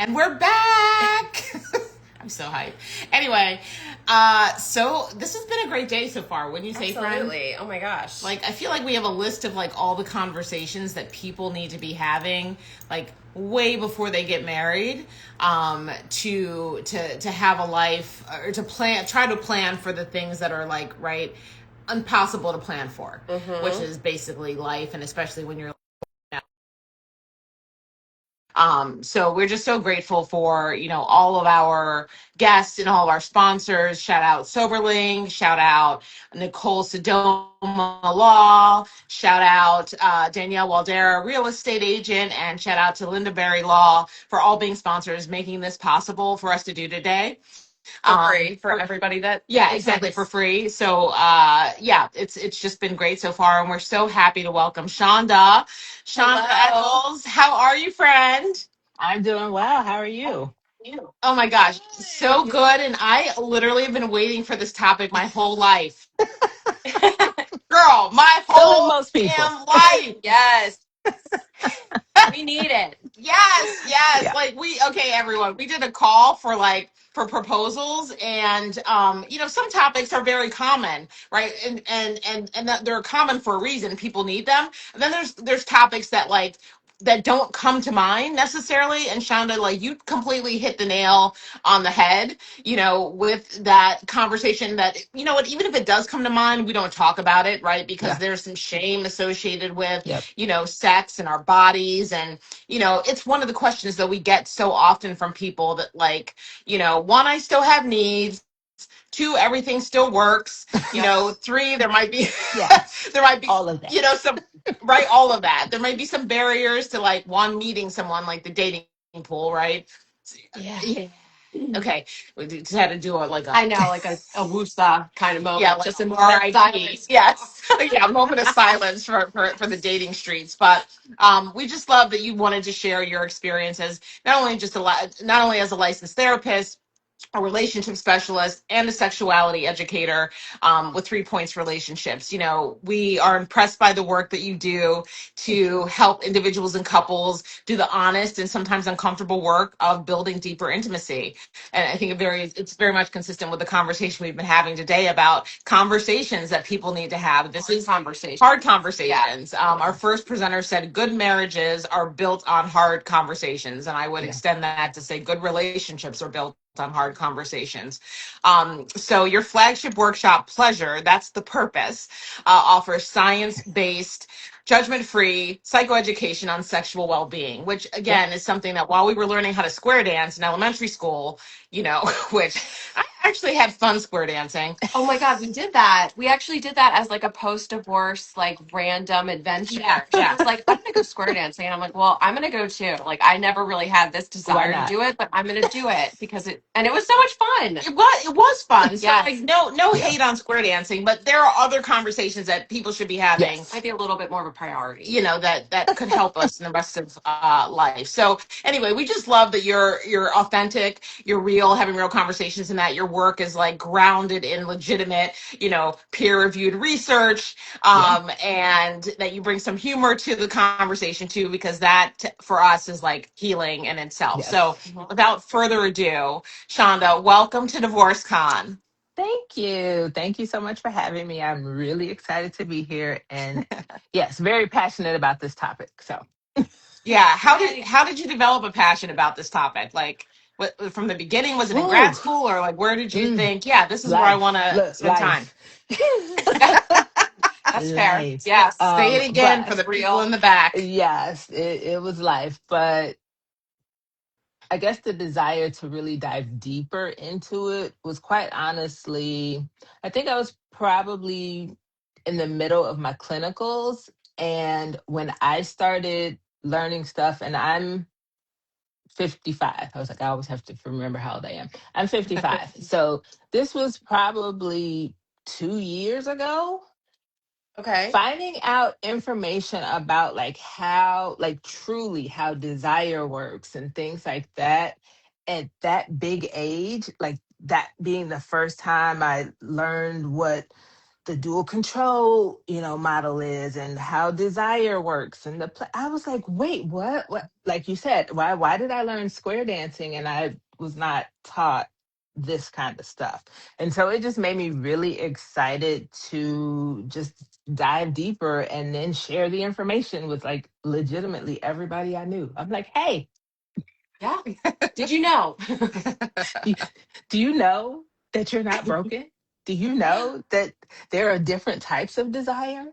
And we're back. I'm so hyped. Anyway, so this has been a great day so far. Wouldn't you say, friend? Absolutely. Oh my gosh. Like, I feel like we have a list of like all the conversations that people need to be having, like way before they get married, to have a life or to try to plan for the things that are like impossible to plan for, which is basically life, and especially when you're so we're just so grateful for, all of our guests and all of our sponsors. Shout out Soberling, shout out Nicole Sedoma Law, shout out Danielle Waldera, real estate agent, and shout out to Linda Berry Law for all being sponsors, making this possible for us to do today. For free for everybody that exactly, for free. So it's just been great so far, and we're so happy to welcome Shonda Echols. How are you, friend? I'm doing well. How are you? Oh my gosh, so good. And I literally have been waiting for this topic my whole life. Girl, my So did whole most people. damn life. Yes. We need it. Yes. Yeah. Like okay, everyone, we did a call for proposals, and some topics are very common, right? And that they're common for a reason. People need them. And then there's topics that don't come to mind necessarily. And Shonda, like, you completely hit the nail on the head, with that conversation that, what, even if it does come to mind, we don't talk about it, right? Because Yeah. there's some shame associated with, Yep. sex and our bodies. And, it's one of the questions that we get so often from people that, like, one, I still have needs. Two, everything still works. Three, there might be Yes. there might be All of that. some, right, all of that. There might be some barriers to like one meeting someone, like the dating pool, right? Yeah. Okay, we just had to do I know, like a woosah kind of moment. like Just a moment of RIP. silence. Yes. Yeah, a moment of silence for the dating streets. But we just love that you wanted to share your experiences, not only as a licensed therapist, a relationship specialist, and a sexuality educator, with 3 Points Relationships. We are impressed by the work that you do to help individuals and couples do the honest and sometimes uncomfortable work of building deeper intimacy. And I think it's very much consistent with the conversation we've been having today about conversations that people need to have. This is Conversation. hard conversations. Our first presenter said good marriages are built on hard conversations, and I would extend that to say good relationships are built on hard conversations. So your flagship workshop, Pleasure, that's the purpose, offers science-based, judgment-free psychoeducation on sexual well-being, which again is something that while we were learning how to square dance in elementary school, which I actually had fun square dancing. Oh my God, we did that. We actually did that as like a post-divorce, like random adventure. Yeah. She was like, I'm gonna go square dancing. And I'm like, well, I'm gonna go too. Like I never really had this desire to do it, but I'm gonna do it because it was so much fun. It was fun. So Yes. like no hate on square dancing, but there are other conversations that people should be having. Yes. Might be a little bit more of a priority. That could help us in the rest of life. So anyway, we just love that you're authentic, you're real, having real conversations, and that your work is like grounded in legitimate, peer-reviewed research, and that you bring some humor to the conversation too, because that for us is like healing in itself. Yes. So without further ado, Shonda, welcome to Divorce Con. Thank you. Thank you so much for having me. I'm really excited to be here, and yes, very passionate about this topic. So Yeah, how did you develop a passion about this topic? Like, from the beginning, was it in grad Ooh, school, or like where did you mm, think, yeah, this is where I want life. to Look, spend time? life. That's fair. Life. Yes. Say it again for But the people in the back. yes, it was life. But I guess the desire to really dive deeper into it was quite honestly, I think I was probably in the middle of my clinicals. And when I started learning stuff, and I'm 55, I was like, I always have to remember how old I am. I'm 55. So this was probably 2 years ago. Okay. Finding out information about like how, like truly how desire works and things like that at that big age, like that being the first time I learned what the dual control, model is, and how desire works, and I was like, wait, what, like you said, why did I learn square dancing and I was not taught this kind of stuff? And so it just made me really excited to just dive deeper and then share the information with like legitimately everybody I knew. I'm like, hey, Yeah. Did you know? do, do you know that you're not broken? Do you know that there are different types of desire?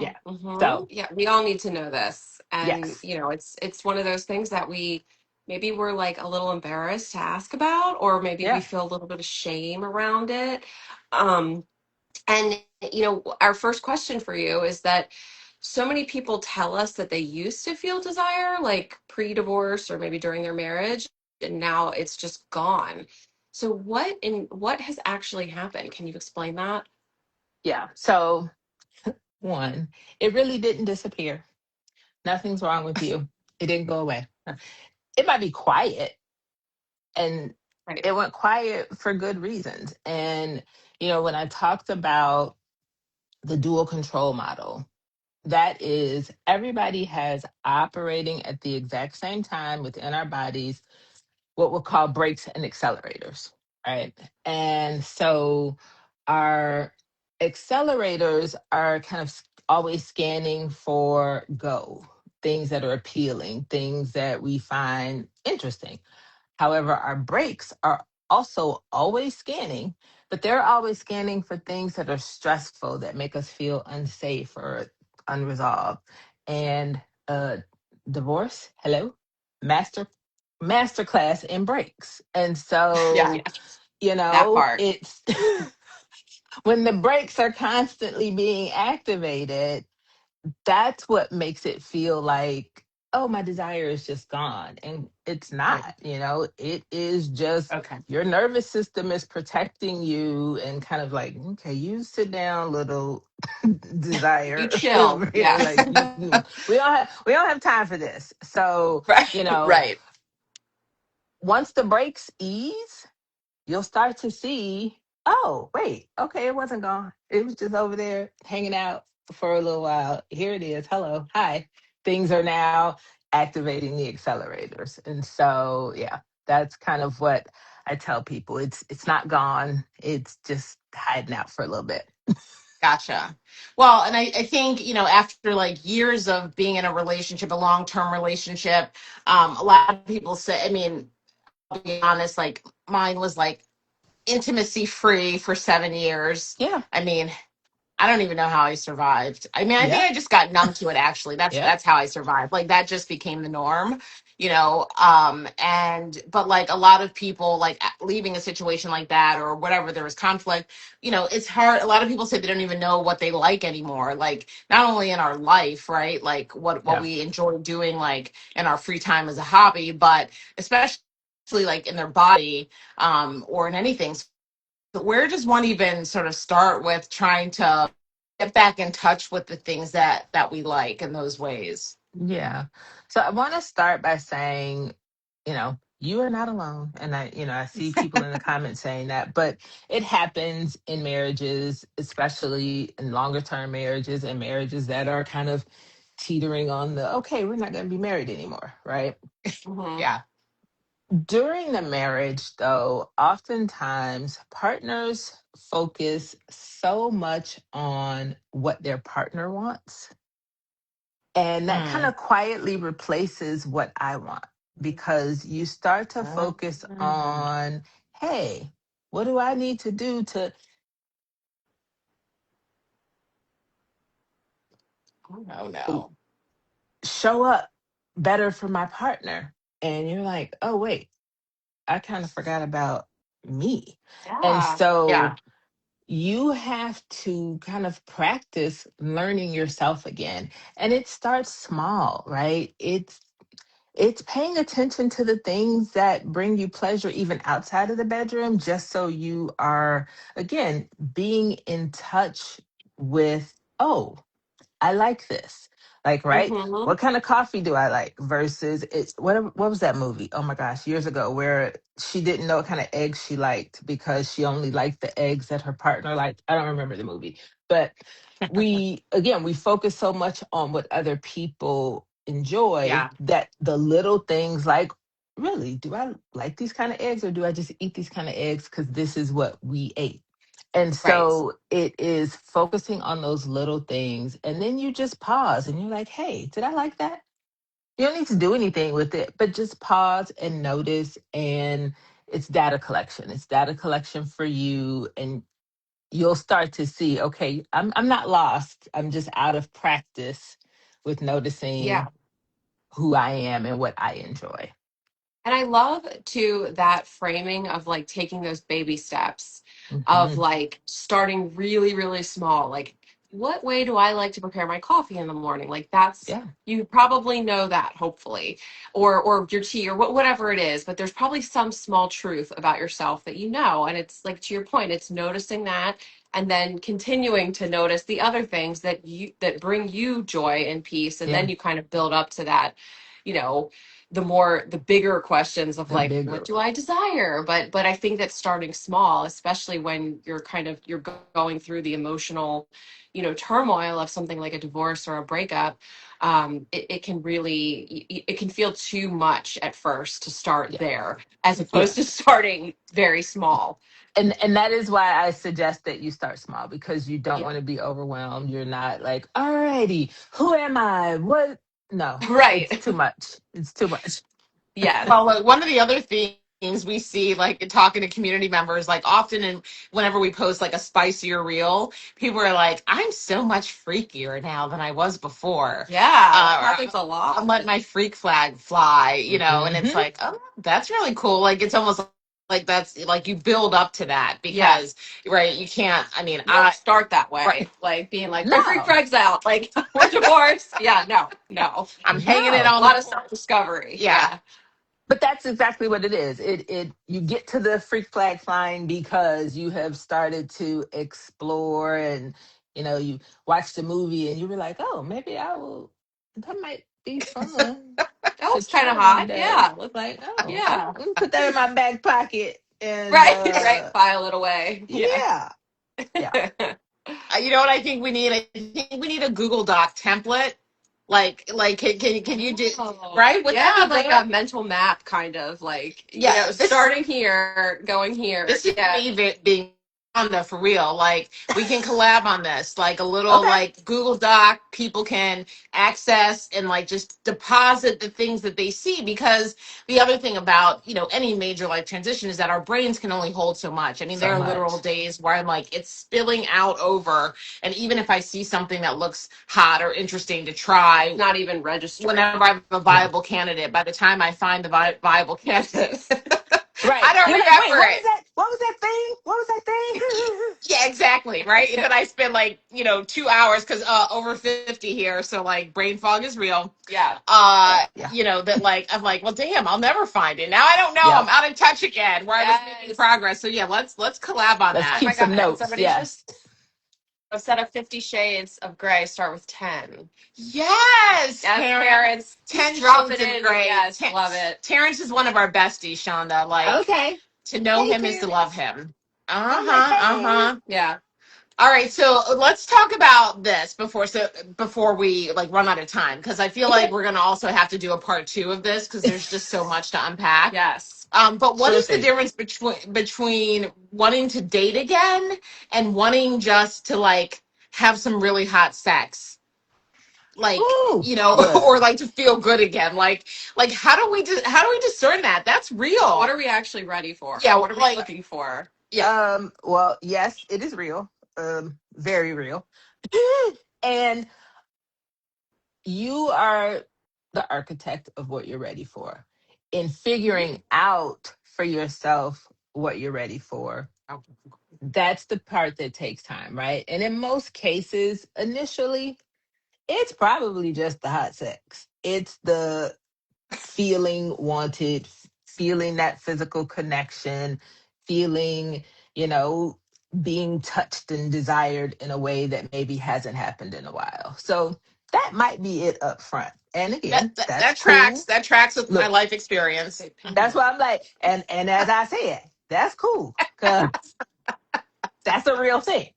Yeah. So, Yeah, we all need to know this. And yes. it's one of those things that we maybe we're like a little embarrassed to ask about, or maybe we Yeah. feel a little bit of shame around it. Um, and our first question for you is that so many people tell us that they used to feel desire like pre-divorce or maybe during their marriage, and now it's just gone. So what has actually happened? Can you explain that? Yeah. So, one, it really didn't disappear. Nothing's wrong with you. It didn't go away. It might be quiet, and Right. it went quiet for good reasons. And, when I talked about the dual control model, that is everybody has operating at the exact same time within our bodies what we'll call brakes and accelerators, right? And so our accelerators are kind of always scanning for go, things that are appealing, things that we find interesting. However, our brakes are also always scanning, but they're always scanning for things that are stressful, that make us feel unsafe or unresolved. And uh, divorce, hello, master masterclass in brakes. And Yeah. so, That part. it's when the brakes are constantly being activated, that's what makes it feel like, oh, my desire is just gone. And it's Right. not, it is just Okay. your nervous system is protecting you and kind of like, okay, you sit down, little You desire chill. over here. Yeah. Like we don't have time for this. So, Right. Right. once the brakes ease, you'll start to see, oh, wait, okay, it wasn't gone. It was just over there hanging out for a little while. Here it is. Hello. Hi. Things are now activating the accelerators. And so, yeah, that's kind of what I tell people. It's not gone. It's just hiding out for a little bit. Gotcha. Well, and I think, after like years of being in a relationship, a long-term relationship, a lot of people say, I mean, I'll be honest, like mine was like intimacy free for 7 years. Yeah. I mean, I don't even know how I survived. I mean, I think Yep. I just got numb to it actually. That's Yep. that's how I survived. Like that just became the norm, and but like a lot of people like leaving a situation like that or whatever there was conflict, it's hard. A lot of people say they don't even know what they like anymore. Like not only in our life, right? Like what Yeah. we enjoy doing like in our free time as a hobby, but especially like in their body or in anything. So where does one even sort of start with trying to get back in touch with the things that we like in those ways? Yeah. So I want to start by saying, you are not alone. And I see people in the comments saying that, but it happens in marriages, especially in longer term marriages and marriages that are kind of teetering on the, okay, we're not going to be married anymore, right? Hmm. Yeah. During the marriage, though, oftentimes partners focus so much on what their partner wants, and that kind Mm. of quietly replaces what I want, because you start to focus Mm. on, hey, what do I need to do to Oh no. show up better for my partner? And you're like, oh, wait, I kind of forgot about me. And Yeah. Yeah. so you have to kind of practice learning yourself again. And it starts small, right? It's paying attention to the things that bring you pleasure even outside of the bedroom, just so you are, again, being in touch with, oh, I like this. Like, right? Mm-hmm. What kind of coffee do I like? Versus it's what was that movie? Oh my gosh, years ago, where she didn't know what kind of eggs she liked because she only liked the eggs that her partner liked. I don't remember the movie. But we focus so much on what other people enjoy Yeah, that the little things like, really, do I like these kind of eggs, or do I just eat these kind of eggs because this is what we ate? And Right. so it is focusing on those little things. And then you just pause and you're like, hey, did I like that? You don't need to do anything with it, but just pause and notice. And it's data collection. It's data collection for you. And you'll start to see, okay, I'm not lost. I'm just out of practice with Yeah. noticing who I am and what I enjoy. And I love too that framing of like taking those baby steps of Hmm. like starting really, really small. Like, what way do I like to prepare my coffee in the morning? Like that's Yeah. you probably know that, hopefully, or your tea or whatever it is. But there's probably some small truth about yourself that you know, and it's like to your point, it's noticing that and then continuing to notice the other things that bring you joy and peace, and Yeah. then you kind of build up to that, you know, the bigger questions of The like, bigger. what do I desire? But I think that starting small, especially when you're going through the emotional, turmoil of something like a divorce or a breakup, it can really, it can feel too much at first to start Yeah. there as Yeah. opposed to starting very small. And that is why I suggest that you start small, because you don't Yeah. want to be overwhelmed. You're not like, alrighty, who am I? What? No, it's Right. too much. It's too much. Yes. well, like, one of the other things we see, like in talking to community members, like often, and whenever we post like a spicier reel, people are like, I'm so much freakier now than I was before. Yeah, that Or happens a I'm lot. letting my freak flag fly, and it's Hmm. like, oh, that's really cool. Like it's almost like that's like you build up to that Yeah. because, right, you can't, I mean, You don't start that right, way, like being like, my freak No, flag's out, like we're divorced. Yeah, no, no. I'm hanging it no. A on the lot of porch. self-discovery. Yeah. Yeah. But that's exactly what it is. It you get to the freak flag flying because you have started to explore, and you watched a movie and you were like, oh, maybe I will. That might be fun That to was kind of try one hot. day. Yeah. Like, oh, Yeah. let me put that in my back pocket. And Right, right. File it away. Yeah. yeah, yeah. You know what I think we need? I think we need a Google Doc template. Like can you do, Oh, right? Wouldn't that yeah, be like a good? mental map kind of like, Yeah, starting here, going here. this is Yeah. me being on the for real. Like we can collab on this, like a little Okay. like Google Doc people can access and like just deposit the things that they see. Because the other thing about any major life transition is that our brains can only hold so much. I mean, So there are literal much. days where I'm like it's spilling out over, and even if I see something that looks hot or interesting to try, Not even registering. whenever I'm a No. viable candidate, by the time I find the viable candidate, I Right. don't You're like, wait, remember what was it. that? What was that thing? What was that thing? Yeah, exactly. Right. And then I spend like, 2 hours because over 50 here. So like brain fog is real. Yeah. Yeah. That like, I'm like, well, damn, I'll never find it. Now I don't know. I'm Yep. out of touch again where I was making Yes. progress. So yeah, let's collab on Let's Oh that. keep my God. some And notes. somebody Yes. just said a 50 Shades of Grey start with 10. Yes, Yes, Terrence. parents. Just 10 drop it shades of in. gray. Yes, love it. Terrence is one of our besties, Shonda. Like Okay. to know Hey, him is to love Terrence. him. I'm like, Uh-huh. hey. Uh-huh. Yeah. All right, so let's talk about this before we like run out of time, because I feel like Okay. we're gonna also have to do a part two of this because there's just so much to unpack. Yes. But what Sure is the thing. difference between wanting to date again and wanting just to like have some really hot sex, like Ooh. Ugh. or like to feel good again? Like how do we discern that? That's What real. are we actually ready for? Yeah, What are we like looking for? yeah. Well, yes, it is real. Very real. And you are the architect of what you're ready for. In figuring out for yourself what you're ready for, that's the part that takes time, right? And in most cases, initially, it's probably just the hot sex. It's the feeling wanted, feeling that physical connection, feeling, you know, being touched and desired in a way that maybe hasn't happened in a while. So that might be it up front. And That, again, that that's that cool. tracks. That tracks with my Look, life experience. that's why I'm like, and as I said, that's cool because that's a real thing.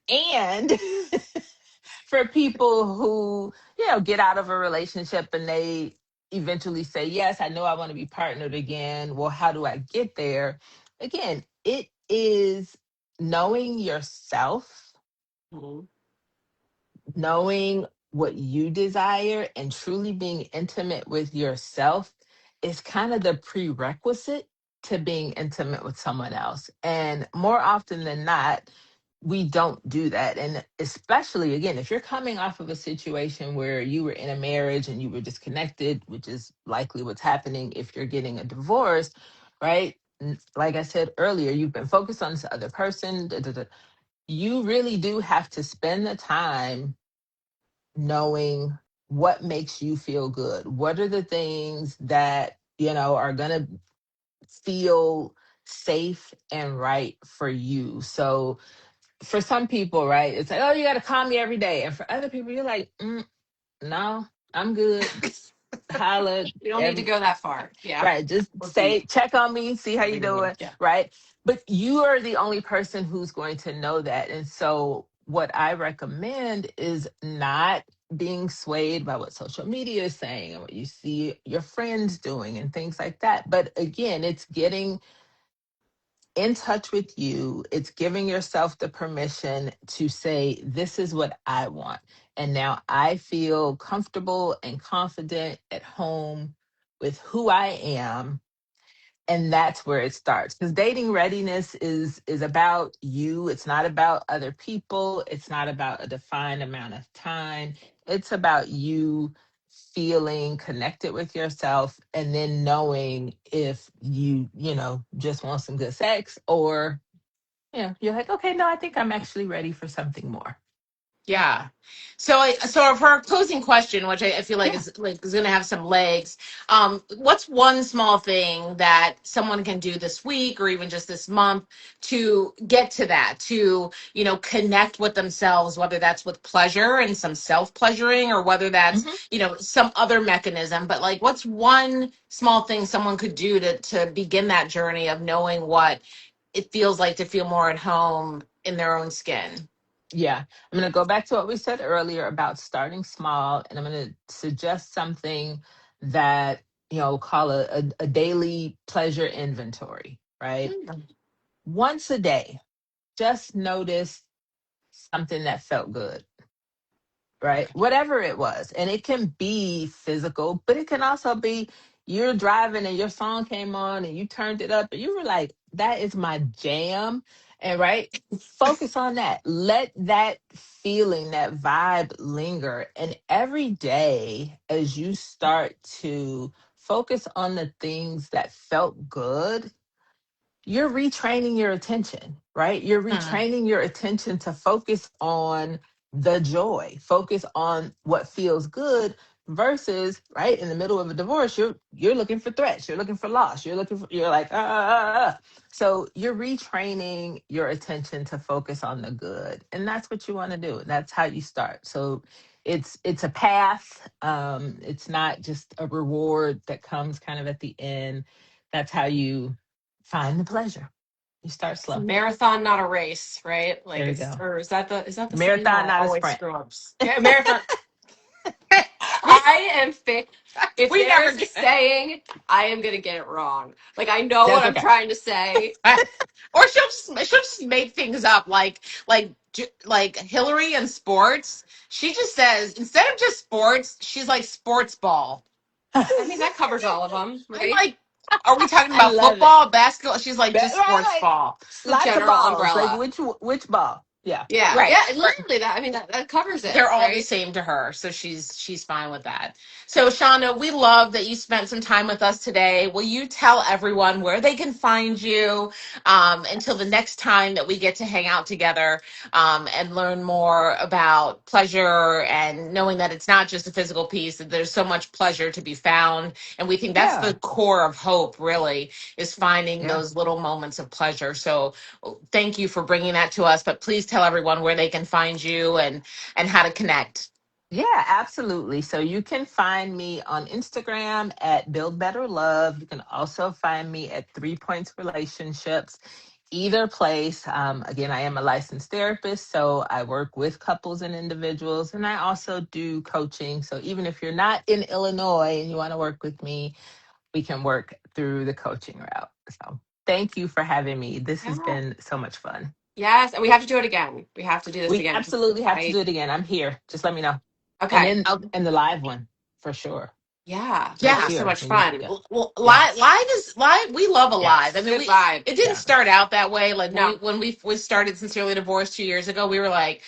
And for people who, get out of a relationship and they eventually say, yes, I know I want to be partnered again. Well, how do I get there? Again, it is knowing yourself, Mhm. knowing what you desire, and truly being intimate with yourself is kind of the prerequisite to being intimate with someone else. And more often than not, we don't do that. And especially, again, if you're coming off of a situation where you were in a marriage and you were disconnected, which is likely what's happening if you're getting a divorce, right? Like I said earlier, you've been focused on this other person. Da, da, da. You really do have to spend the time knowing what makes you feel good. What are the things that, are going to feel safe and right for you? So for some people, right, it's like, oh, you got to call me every day. And for other people, you're like, no, I'm good. Holla You don't need to every go that far. Yeah. right. Just Or say, deep. check on me, see how you Mhm. doing, Yeah. right? But you are the only person who's going to know that. And so what I recommend is not being swayed by what social media is saying and what you see your friends doing and things like that. But again, it's getting in touch with you. It's giving yourself the permission to say, this is what I want. And now I feel comfortable and confident at home with who I am, and that's where it starts, because dating readiness is about you. It's not about other people. It's not about a defined amount of time. It's about you feeling connected with yourself, and then knowing if you just want some good sex, or you're like, okay, no, I think I'm actually ready for something more. Yeah. So for our closing question, which I feel like Yeah. is going to have some legs, what's one small thing that someone can do this week or even just this month to get to that, to connect with themselves, whether that's with pleasure and some self pleasuring, or whether that's Hmm. some other mechanism. But like, what's one small thing someone could do to begin that journey of knowing what it feels like to feel more at home in their own skin? Yeah, I'm going to go back to what we said earlier about starting small, and I'm going to suggest something that, we'll call a daily pleasure inventory, right? Once a day, just notice something that felt good, right? Whatever it was. And it can be physical, but it can also be you're driving and your song came on and you turned it up and you were like, that is my jam. And right, focus on that. Let that feeling, that vibe linger. And every day, as you start to focus on the things that felt good, you're retraining your attention, right? You're Hmm. retraining your attention to focus on the joy, focus on what feels good versus right in the middle of a divorce, you're looking for threats, you're looking for loss, you're like, So you're retraining your attention to focus on the good. And that's what you want to do. That's how you start. So it's a path. It's not just a reward that comes kind of at the end. That's how you find the pleasure. You start It's a slow. marathon, not a race, right? Like There you it's, go. or is that the saying? Marathon, I not a always sprint. screw up. Yeah, marathon. we I am if we never there's a get saying, I am gonna get it wrong. Like I know what That's I'm okay. trying to say. or she'll just make things up like Hillary in sports. She just says instead of just sports, she's like sports ball. I mean, that covers all of them, I'm right? like, are we talking I about love it. football, basketball? She's like just Right, sports like ball. It's the lots of general balls. Like umbrella. which ball? Yeah. Yeah, Right. yeah, Right. literally that. I mean, that covers it, They're all the right? same to her, so she's fine with that. So Shonda, we love that you spent some time with us today. Will you tell everyone where they can find you until the next time that we get to hang out together and learn more about pleasure and knowing that it's not just a physical piece, that there's so much pleasure to be found. And we think that's the Yeah. core of hope, really, is finding Yeah. those little moments of pleasure. So thank you for bringing that to us, but please tell everyone where they can find you and how to connect. Yeah, absolutely. So you can find me on Instagram at Build Better Love. You can also find me at 3 Points Relationships. Either place. Again, I am a licensed therapist, so I work with couples and individuals, and I also do coaching. So even if you're not in Illinois and you want to work with me, we can work through the coaching route. So thank you for having me. This has Yeah. been so much fun. Yes, and we have to do it again. We have to do this We again because absolutely have to I do it again. I'm here. Just let me know. And okay. then Okay. and the live one for sure. Yeah, that Right would be Yeah. so here. much We need to fun. go. Well, Yes. live is live. We love a live. I Yes. mean, Good vibe. it didn't Yes. start out that way. Like No, when we started Sincerely Divorced 2 years ago, we were like,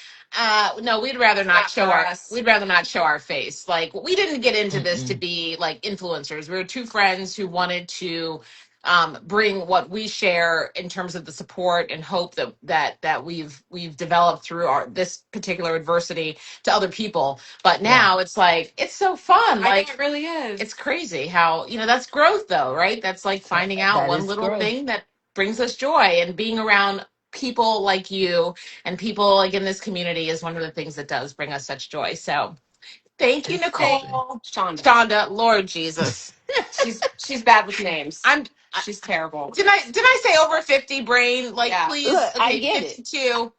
no, we'd rather it's not not show for our us. we'd rather not show our face. Like we didn't get into this to Mm-mm. be like influencers. We were two friends who wanted to bring what we share in terms of the support and hope that we've developed through our this particular adversity to other people. But Yeah. now it's like it's so fun. I know Like it really it's is. crazy how, that's growth though, right? That's like finding out That one is little growth. thing that brings us joy, and being around people like you and people like in this community is one of the things that does bring us such joy. So thank you, Absolutely. Nicole. Shonda. Shonda, Lord Jesus. She's bad with names. I'm I, She's terrible. did I say over 50 brain? Like Yeah, please. Look, I Okay, get it. 52.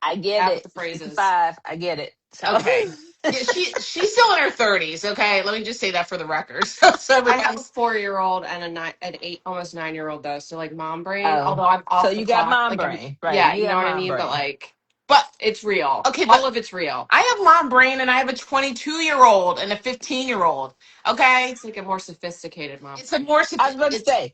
I get bad with it. the phrases. 55. I get it. So Okay. Yeah, she's still in her 30s, okay? Let me just say that for the record. So I have a everybody's 4-year-old and an 8, almost 9-year-old though. So like mom brain. oh. Although I'm So off the you got clock. mom Like I'm. brain. Right. Yeah, You you know got what I mom mean. But brain. like, but it's real. okay, All but of it's real. I have mom brain and I have a 22-year-old and a 15-year-old. Okay? It's like a more sophisticated mom It's a brain. more I was about to it's say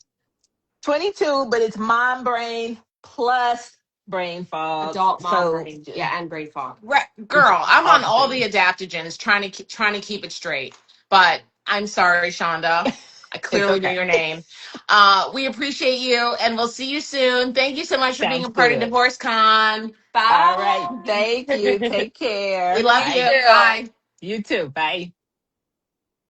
22, but it's mom brain plus brain fog. Adult mom So brain. Yeah, and brain fog. it's girl, I'm all on the all the things. adaptogens trying to keep it straight. But I'm sorry, Shonda. I It's clearly knew okay. your name. We appreciate you and we'll see you soon. Thank you so much for being Sounds a part of good. Divorce Con. All right. Bye. Thank you. Take We care. love You you. Bye. too. Bye. You too. Bye.